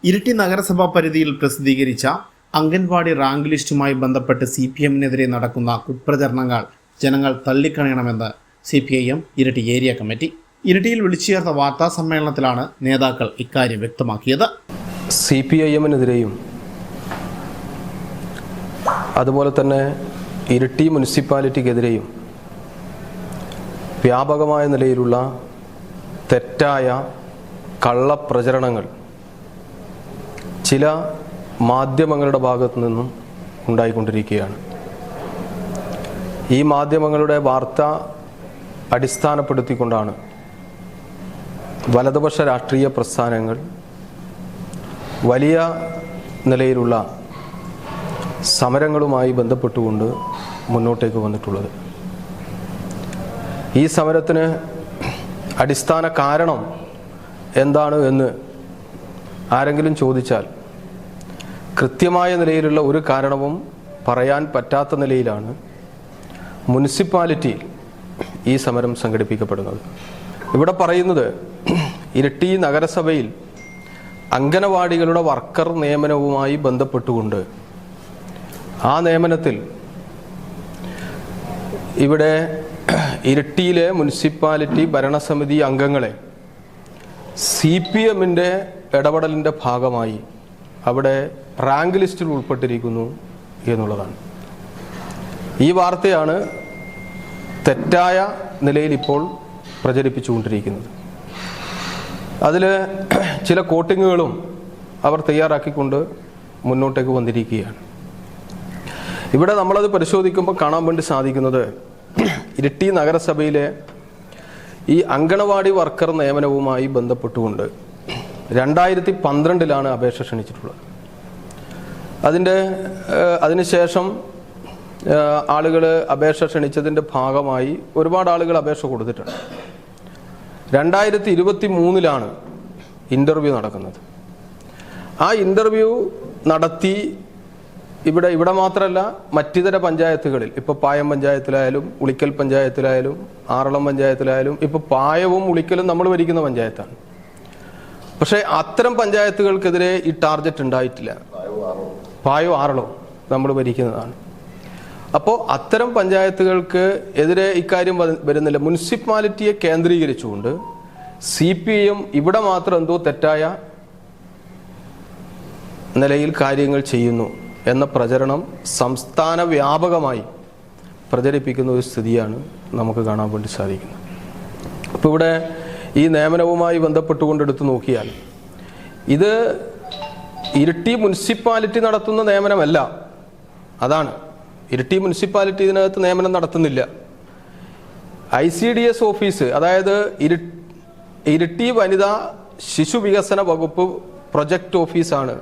ഇരിട്ടി നഗരസഭാ പരിധിയിൽ പ്രസിദ്ധീകരിച്ച അംഗൻവാടി റാങ്ക് ലിസ്റ്റുമായി ബന്ധപ്പെട്ട് CPM-നെതിരെ നടക്കുന്ന കുപ്രചരണങ്ങൾ ജനങ്ങൾ തള്ളിക്കളയണമെന്ന് CPIM ഇരിട്ടി ഏരിയ കമ്മിറ്റി. ഇരിട്ടിയിൽ വിളിച്ചു ചേർത്ത വാർത്താ സമ്മേളനത്തിലാണ് നേതാക്കൾ ഇക്കാര്യം വ്യക്തമാക്കിയത്. CPIM-നെതിരെയും അതുപോലെ തന്നെ ഇരിട്ടി മുനിസിപ്പാലിറ്റിക്കെതിരെയും വ്യാപകമായ നിലയിലുള്ള തെറ്റായ കള്ളപ്രചരണങ്ങൾ ചില മാധ്യമങ്ങളുടെ ഭാഗത്തു നിന്നും ഉണ്ടായിക്കൊണ്ടിരിക്കുകയാണ്. ഈ മാധ്യമങ്ങളുടെ വാർത്ത അടിസ്ഥാനപ്പെടുത്തിക്കൊണ്ടാണ് വലതുപക്ഷ രാഷ്ട്രീയ പ്രസ്ഥാനങ്ങൾ വലിയ നിലയിലുള്ള സമരങ്ങളുമായി ബന്ധപ്പെട്ടുകൊണ്ട് മുന്നോട്ടേക്ക് വന്നിട്ടുള്ളത്. ഈ സമരത്തിന് അടിസ്ഥാന കാരണം എന്താണ് എന്ന് ആരെങ്കിലും ചോദിച്ചാൽ കൃത്യമായ നിലയിലുള്ള ഒരു കാരണവും പറയാൻ പറ്റാത്ത നിലയിലാണ് മുനിസിപ്പാലിറ്റിയിൽ ഈ സമരം സംഘടിപ്പിക്കപ്പെടുന്നത്. ഇവിടെ പറയുന്നത് ഇരിട്ടി നഗരസഭയിൽ അംഗനവാടികളുടെ വർക്കർ നിയമനവുമായി ബന്ധപ്പെട്ടുകൊണ്ട് ആ നിയമനത്തിൽ ഇവിടെ ഇരിട്ടിയിലെ മുനിസിപ്പാലിറ്റി ഭരണസമിതി അംഗങ്ങളെ CPM-ന്റെ ഇടപെടലിൻ്റെ ഭാഗമായി അവിടെ റാങ്ക് ലിസ്റ്റിൽ ഉൾപ്പെട്ടിരിക്കുന്നു എന്നുള്ളതാണ്. ഈ വാർത്തയാണ് തെറ്റായ നിലയിൽ ഇപ്പോൾ പ്രചരിപ്പിച്ചുകൊണ്ടിരിക്കുന്നത്. അതിൽ ചില കോട്ടിങ്ങുകളും അവർ തയ്യാറാക്കിക്കൊണ്ട് മുന്നോട്ടേക്ക് വന്നിരിക്കുകയാണ്. ഇവിടെ നമ്മളത് പരിശോധിക്കുമ്പോൾ കാണാൻ വേണ്ടി സാധിക്കുന്നത് ഇരിട്ടി നഗരസഭയിലെ ഈ അങ്കണവാടി വർക്കർ നിയമനവുമായി ബന്ധപ്പെട്ടുകൊണ്ട് 2012 അപേക്ഷ ക്ഷണിച്ചിട്ടുള്ളത്. അതിനുശേഷം ആളുകൾ അപേക്ഷ ക്ഷണിച്ചതിൻ്റെ ഭാഗമായി ഒരുപാട് ആളുകൾ അപേക്ഷ കൊടുത്തിട്ടുണ്ട്. 2023 ഇൻ്റർവ്യൂ നടക്കുന്നത്. ആ ഇൻ്റർവ്യൂ നടത്തി ഇവിടെ മാത്രമല്ല മറ്റിതര പഞ്ചായത്തുകളിൽ, ഇപ്പോൾ പായം പഞ്ചായത്തിലായാലും ഉളിക്കൽ പഞ്ചായത്തിലായാലും ആറളം പഞ്ചായത്തിലായാലും, ഇപ്പോൾ പായവും ഉളിക്കലും നമ്മൾ ഭരിക്കുന്ന പഞ്ചായത്താണ്. പക്ഷേ അത്തരം പഞ്ചായത്തുകൾക്കെതിരെ ഈ ടാർഗറ്റ് ഉണ്ടായിട്ടില്ല. പായോ ആറളവും നമ്മൾ ഭരിക്കുന്നതാണ്. അപ്പോൾ അത്തരം പഞ്ചായത്തുകൾക്ക് എതിരെ ഇക്കാര്യം വരുന്നില്ല. മുനിസിപ്പാലിറ്റിയെ കേന്ദ്രീകരിച്ചുകൊണ്ട് CPIM ഇവിടെ മാത്രം എന്തോ തെറ്റായ നിലയിൽ കാര്യങ്ങൾ ചെയ്യുന്നു എന്ന പ്രചരണം സംസ്ഥാന വ്യാപകമായി പ്രചരിപ്പിക്കുന്ന ഒരു സ്ഥിതിയാണ് നമുക്ക് കാണാൻ വേണ്ടി സാധിക്കുന്നത്. അപ്പോൾ ഇവിടെ ഈ നിയമനവുമായി ബന്ധപ്പെട്ടുകൊണ്ടെടുത്ത് നോക്കിയാൽ ഇത് ഇരിട്ടി മുനിസിപ്പാലിറ്റി നടത്തുന്ന നിയമനമല്ല. അതാണ്, ഇരിട്ടി മുനിസിപ്പാലിറ്റി ഇതിനകത്ത് നിയമനം നടത്തുന്നില്ല. ICDS ഓഫീസ്, അതായത് ഇരിട്ടി വനിതാ ശിശു വികസന വകുപ്പ് പ്രൊജക്ട് ഓഫീസാണ്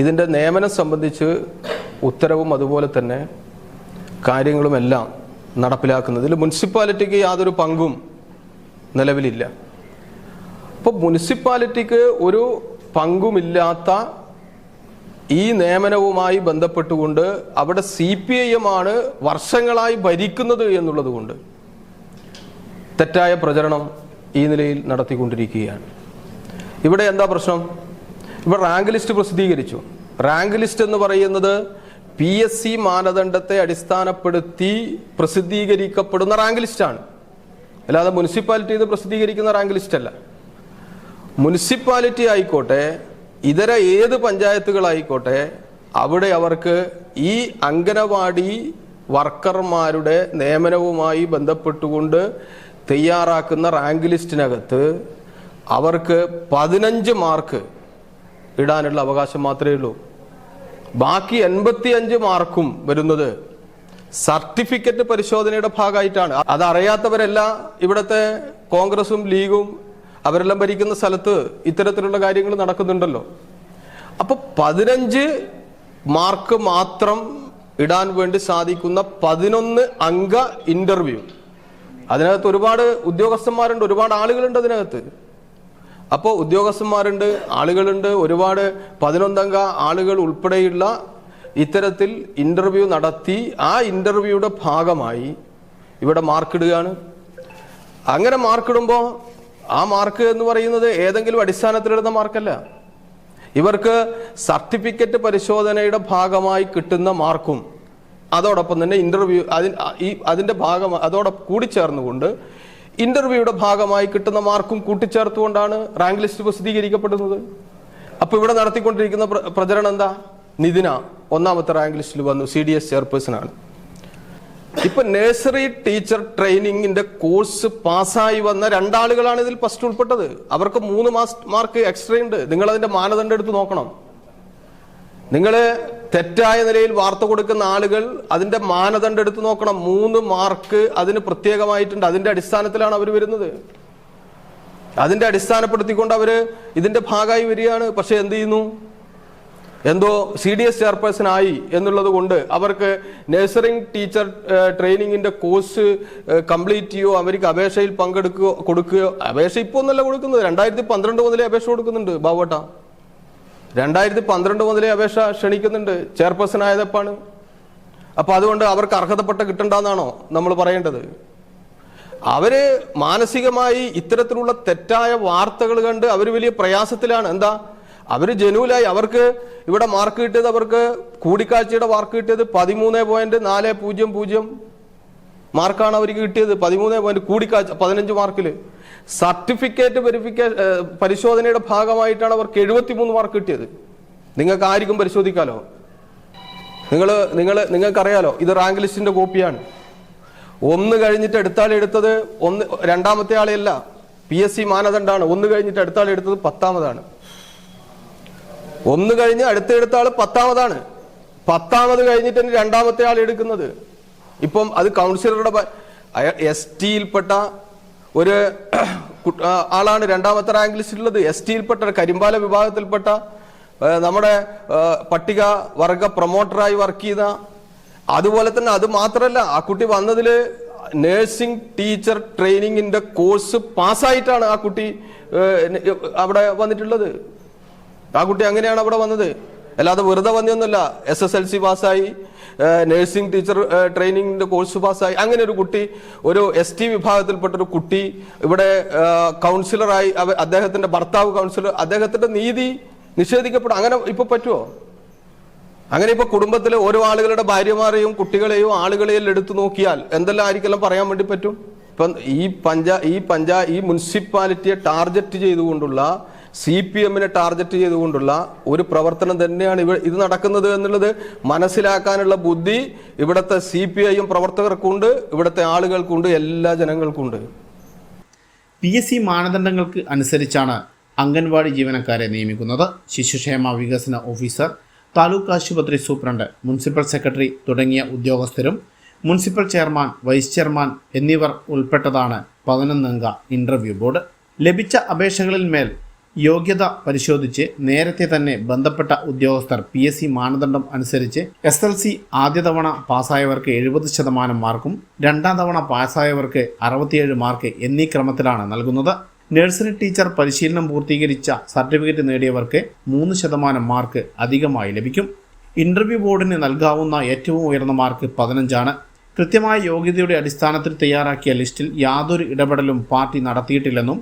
ഇതിൻ്റെ നിയമനം സംബന്ധിച്ച് ഉത്തരവും അതുപോലെ തന്നെ കാര്യങ്ങളുമെല്ലാം നടപ്പിലാക്കുന്നത്. ഇതിൽ മുനിസിപ്പാലിറ്റിക്ക് യാതൊരു പങ്കും നിലവിലില്ല. അപ്പോൾ മുനിസിപ്പാലിറ്റിക്ക് ഒരു പങ്കുമില്ലാത്ത ഈ നിയമനവുമായി ബന്ധപ്പെട്ടുകൊണ്ട് അവിടെ CPIM വർഷങ്ങളായി ഭരിക്കുന്നത് എന്നുള്ളത് കൊണ്ട് തെറ്റായ പ്രചരണം ഈ നിലയിൽ നടത്തിക്കൊണ്ടിരിക്കുകയാണ്. ഇവിടെ എന്താ പ്രശ്നം? ഇവിടെ റാങ്ക് ലിസ്റ്റ് പ്രസിദ്ധീകരിച്ചു. റാങ്ക് ലിസ്റ്റ് എന്ന് പറയുന്നത് PSC മാനദണ്ഡത്തെ അടിസ്ഥാനപ്പെടുത്തി പ്രസിദ്ധീകരിക്കപ്പെടുന്ന റാങ്ക് ലിസ്റ്റാണ്. അല്ലാതെ മുനിസിപ്പാലിറ്റിയിൽ നിന്ന് പ്രസിദ്ധീകരിക്കുന്ന റാങ്ക് ലിസ്റ്റ് അല്ല. മുനിസിപ്പാലിറ്റി ആയിക്കോട്ടെ, ഇതര ഏത് പഞ്ചായത്തുകളായിക്കോട്ടെ, അവിടെ അവർക്ക് ഈ അംഗനവാടി വർക്കർമാരുടെ നിയമനവുമായി ബന്ധപ്പെട്ടുകൊണ്ട് തയ്യാറാക്കുന്ന റാങ്ക് ലിസ്റ്റിനകത്ത് അവർക്ക് 15 മാർക്ക് ഇടാനുള്ള അവകാശം മാത്രമേ ഉള്ളൂ. ബാക്കി 85 മാർക്കും വരുന്നത് സർട്ടിഫിക്കറ്റ് പരിശോധനയുടെ ഭാഗമായിട്ടാണ്. അതറിയാത്തവരെല്ലാം ഇവിടുത്തെ കോൺഗ്രസും ലീഗും അവരെല്ലാം ഭരിക്കുന്ന സ്ഥലത്ത് ഇത്തരത്തിലുള്ള കാര്യങ്ങൾ നടക്കുന്നുണ്ടല്ലോ. അപ്പോൾ 15 മാർക്ക് മാത്രം ഇടാൻ വേണ്ടി സാധിക്കുന്ന 11 അംഗ ഇന്റർവ്യൂ. അതിനകത്ത് ഒരുപാട് ഉദ്യോഗസ്ഥന്മാരുണ്ട്, ഒരുപാട് ആളുകളുണ്ട് അതിനകത്ത്. അപ്പോൾ ഉദ്യോഗസ്ഥന്മാരുണ്ട്, ആളുകളുണ്ട്, ഒരുപാട് 11 അംഗ ആളുകൾ ഉൾപ്പെടെയുള്ള ഇത്തരത്തിൽ ഇന്റർവ്യൂ നടത്തി ആ ഇന്റർവ്യൂയുടെ ഭാഗമായി ഇവിടെ മാർക്കിടുകയാണ്. അങ്ങനെ മാർക്കിടുമ്പോൾ ആ മാർക്ക് എന്ന് പറയുന്നത് ഏതെങ്കിലും അടിസ്ഥാനത്തിലിടുന്ന മാർക്കല്ല. ഇവർക്ക് സർട്ടിഫിക്കറ്റ് പരിശോധനയുടെ ഭാഗമായി കിട്ടുന്ന മാർക്കും അതോടൊപ്പം തന്നെ ഇന്റർവ്യൂ അതിന്റെ ഭാഗം അതോടൊപ്പം കൂടിച്ചേർന്നുകൊണ്ട് ഇന്റർവ്യൂയുടെ ഭാഗമായി കിട്ടുന്ന മാർക്കും കൂട്ടിച്ചേർത്തുകൊണ്ടാണ് റാങ്ക് ലിസ്റ്റ് പ്രസിദ്ധീകരിക്കപ്പെടുന്നത്. അപ്പൊ ഇവിടെ നടത്തിക്കൊണ്ടിരിക്കുന്ന പ്രചരണം എന്താ? നിതിന 1ാമത്തെ റാങ്ക് ലിസ്റ്റിൽ വന്നു, CDS ചെയർപേഴ്സൺ ആണ്. ഇപ്പൊ നഴ്സറി ടീച്ചർ ട്രെയിനിങ്ങിന്റെ കോഴ്സ് പാസ്സായി വന്ന 2 ആളുകളാണ് ഇതിൽ ഫസ്റ്റ് ഉൾപ്പെട്ടത്. അവർക്ക് 3 മാർക്ക് എക്സ്ട്രാ ഉണ്ട്. നിങ്ങൾ അതിന്റെ മാനദണ്ഡം എടുത്ത് നോക്കണം. നിങ്ങൾ തെറ്റായ നിലയിൽ വാർത്ത കൊടുക്കുന്ന ആളുകൾ അതിന്റെ മാനദണ്ഡം എടുത്ത് നോക്കണം. 3 മാർക്ക് അതിന് പ്രത്യേകമായിട്ടുണ്ട്. അതിന്റെ അടിസ്ഥാനത്തിലാണ് അവർ വരുന്നത്. അതിന്റെ അടിസ്ഥാനപ്പെടുത്തിക്കൊണ്ട് അവര് ഇതിന്റെ ഭാഗമായി വരികയാണ്. പക്ഷെ എന്ത് ചെയ്യുന്നു? എന്തോ CDS ചെയർപേഴ്സൺ ആയി എന്നുള്ളത് കൊണ്ട് അവർക്ക് നഴ്സറിംഗ് ടീച്ചർ ട്രെയിനിങ്ങിന്റെ കോഴ്സ് കംപ്ലീറ്റ് ചെയ്യോ, അവർക്ക് അപേക്ഷയിൽ കൊടുക്കുകയോ. അപേക്ഷ ഇപ്പോൾ ഒന്നല്ല കൊടുക്കുന്നത്, 2012 മുതലേ അപേക്ഷ കൊടുക്കുന്നുണ്ട്. ബാബുട്ട 2012 മുതലേ അപേക്ഷ ക്ഷണിക്കുന്നുണ്ട്. ചെയർപേഴ്സൺ ആയതെപ്പാണ്. അപ്പൊ അതുകൊണ്ട് അവർക്ക് അർഹതപ്പെട്ട കിട്ടണ്ടെന്നാണോ നമ്മൾ പറയേണ്ടത്? അവര് മാനസികമായി ഇത്തരത്തിലുള്ള തെറ്റായ വാർത്തകൾ കണ്ട് അവർ വലിയ പ്രയാസത്തിലാണ്. എന്താ? അവര് ജനുവലായി അവർക്ക് ഇവിടെ മാർക്ക് കിട്ടിയത്, അവർക്ക് കൂടിക്കാഴ്ചയുടെ മാർക്ക് കിട്ടിയത് 13.400 മാർക്കാണ് അവർക്ക് കിട്ടിയത്. 13 കൂടിക്കാഴ്ച 15 മാർക്കിൽ. സർട്ടിഫിക്കറ്റ് പരിശോധനയുടെ ഭാഗമായിട്ടാണ് അവർക്ക് 73 മാർക്ക് കിട്ടിയത്. നിങ്ങൾക്ക് ആർക്കും പരിശോധിക്കാലോ. നിങ്ങൾക്കറിയാലോ, ഇത് റാങ്ക് ലിസ്റ്റിന്റെ കോപ്പിയാണ്. 1 കഴിഞ്ഞിട്ട് അടുത്താൾ എടുത്തത് 2ാമത്തെ ആളെയല്ല, PSC മാനദണ്ഡമാണ്. 1 കഴിഞ്ഞിട്ട് അടുത്താൾ എടുത്തത് 10ാമതാണ്. 1 കഴിഞ്ഞ് അടുത്ത ആള് 10ാമതാണ്. 10ാമത് കഴിഞ്ഞിട്ട് 2ാമത്തെ ആൾ എടുക്കുന്നത്. ഇപ്പം അത് കൗൺസിലറുടെ STയിൽപ്പെട്ട ഒരു ആളാണ് 2ാമത്തെ റാങ്ക് ലിസ്റ്റിലുള്ളത്. STയിൽപ്പെട്ട കരിമ്പാല വിഭാഗത്തിൽപ്പെട്ട നമ്മുടെ പട്ടിക വർഗ പ്രൊമോട്ടറായി വർക്ക് ചെയ്ത, അതുപോലെ തന്നെ അത് മാത്രമല്ല, ആ കുട്ടി വന്നതില് നഴ്സിംഗ് ടീച്ചർ ട്രെയിനിങ്ങിന്റെ കോഴ്സ് പാസ്സായിട്ടാണ് ആ കുട്ടി അവിടെ വന്നിട്ടുള്ളത്. ആ കുട്ടി അങ്ങനെയാണ് അവിടെ വന്നത്, അല്ലാതെ വെറുതെ വന്നൊന്നുമല്ല. SSLC പാസ്സായി, നഴ്സിംഗ് ടീച്ചർ ട്രെയിനിങ്ങിന്റെ കോഴ്സ് പാസ്സായി. അങ്ങനെ ഒരു കുട്ടി, ഒരു ST വിഭാഗത്തിൽപ്പെട്ട ഒരു കുട്ടി ഇവിടെ കൗൺസിലറായി, അദ്ദേഹത്തിന്റെ ഭർത്താവ് കൗൺസിലർ, അദ്ദേഹത്തിന്റെ നീതി നിഷേധിക്കപ്പെടും. അങ്ങനെ ഇപ്പൊ പറ്റുമോ? അങ്ങനെ ഇപ്പൊ കുടുംബത്തിലെ ഓരോ ആളുകളുടെ ഭാര്യമാരെയും കുട്ടികളെയും ആളുകളെയും എടുത്തു നോക്കിയാൽ എന്തെല്ലാം ആയിരിക്കെല്ലാം പറയാൻ വേണ്ടി പറ്റും? ഇപ്പം ഈ മുനിസിപ്പാലിറ്റിയെ ടാർഗറ്റ് ചെയ്തുകൊണ്ടുള്ള, CPMനെ ടാർഗറ്റ് ചെയ്തുകൊണ്ടുള്ള ഒരു പ്രവർത്തനം തന്നെയാണ് ഇത് നടക്കുന്നത് എന്നുള്ളത് മനസ്സിലാക്കാനുള്ള ബുദ്ധി ഇവിടുത്തെ CPIM പ്രവർത്തകർക്കുണ്ട്, ഇവിടുത്തെ ആളുകൾക്കുണ്ട്, എല്ലാ ജനങ്ങൾക്കുണ്ട്. PSC മാനദണ്ഡങ്ങൾക്ക് അനുസരിച്ചാണ് അംഗൻവാടി ജീവനക്കാരെ നിയമിക്കുന്നത്. ശിശുക്ഷേമ വികസന ഓഫീസർ, താലൂക്ക് ആശുപത്രി സൂപ്രണ്ട്, മുനിസിപ്പൽ സെക്രട്ടറി തുടങ്ങിയ ഉദ്യോഗസ്ഥരും മുനിസിപ്പൽ ചെയർമാൻ, വൈസ് ചെയർമാൻ എന്നിവർ ഉൾപ്പെട്ടതാണ് 11 അംഗ ഇന്റർവ്യൂ ബോർഡ്. ലഭിച്ച അപേക്ഷകളിൽ മേൽ യോഗ്യത പരിശോധിച്ച് നേരത്തെ തന്നെ ബന്ധപ്പെട്ട ഉദ്യോഗസ്ഥർ PSC മാനദണ്ഡം അനുസരിച്ച് SLC ആദ്യ തവണ പാസ്സായവർക്ക് 70% മാർക്കും 2ാം തവണ പാസ്സായവർക്ക് 67 മാർക്ക് എന്നീ ക്രമത്തിലാണ് നൽകുന്നത്. നഴ്സറി ടീച്ചർ പരിശീലനം പൂർത്തീകരിച്ച സർട്ടിഫിക്കറ്റ് നേടിയവർക്ക് 3% മാർക്ക് അധികമായി ലഭിക്കും. ഇന്റർവ്യൂ ബോർഡിന് നൽകാവുന്ന ഏറ്റവും ഉയർന്ന മാർക്ക് 15 കൃത്യമായ യോഗ്യതയുടെ അടിസ്ഥാനത്തിൽ തയ്യാറാക്കിയ ലിസ്റ്റിൽ യാതൊരു ഇടപെടലും പാർട്ടി നടത്തിയിട്ടില്ലെന്നും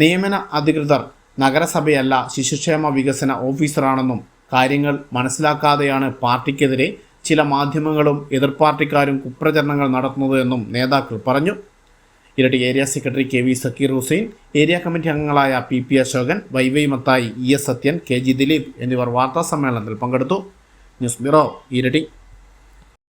നിയമന അധികൃതർ നഗരസഭയല്ല ശിശുക്ഷേമ വികസന ഓഫീസറാണെന്നും കാര്യങ്ങൾ മനസ്സിലാക്കാതെയാണ് പാർട്ടിക്കെതിരെ ചില മാധ്യമങ്ങളും എതിർപാർട്ടിക്കാരും കുപ്രചരണങ്ങൾ നടത്തുന്നത് എന്നും നേതാക്കൾ പറഞ്ഞു. ഇരട്ടി area secretary KV Zakir Hussain, area committee അംഗങ്ങളായ PP Ashokan, YY Mathai, ES Sathyan, KG Dileep എന്നിവർ വാർത്താസമ്മേളനത്തിൽ പങ്കെടുത്തു. ന്യൂസ് ബ്യൂറോ, ഇരട്ടി.